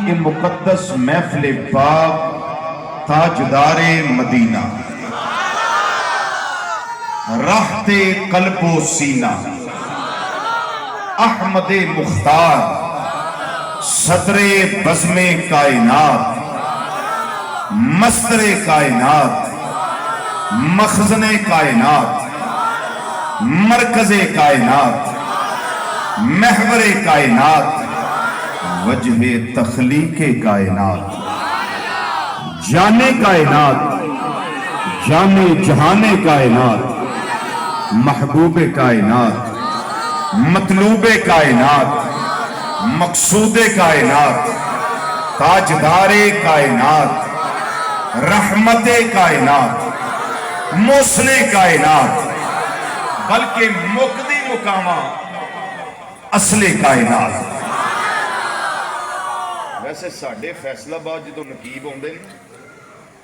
یہ مقدس محفل پاک تاجدار مدینہ راحت قلب و سینہ احمد مختار صدر بزم کائنات مصدر کائنات مخزن کائنات مرکز کائنات محور کائنات وجہ تخلیق کائنات جانے کائنات جانے جہان کائنات محبوب کائنات مطلوب کائنات مقصود کائنات تاجدار کائنات رحمت کائنات محسن کائنات بلکہ مقدی مقامہ اصل کائنات. ویسے ساڈے فیصلہ آباد جدو نقیب آتے ہیں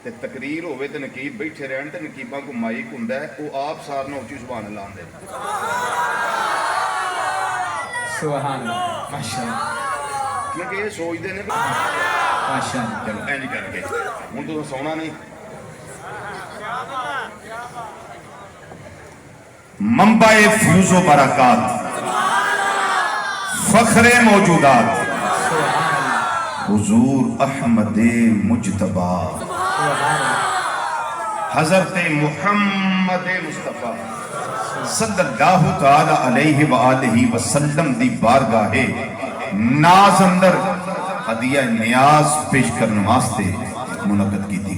تے تقریر ہوئے تے نقیب بیٹھے رہن تے نقیباں کو مائک ہوندا ہے وہ آپ سارنا اچھی سبحان اللہ آندے سبحان اللہ ماشاءاللہ کیونکہ یہ سوچتے ہیں ماشاءاللہ چلو اینج کر کے ہوں تو سونا نہیں. منبع فیوز و برکات فخر موجودات حضور احمد مجتبی حضرت محمد مصطفیٰ صلی اللہ تعالی علیہ وآلہ وسلم دی بارگاہ ناز اندر ہدیہ نیاز پیش کرنے واسطے منعقد کی تھی.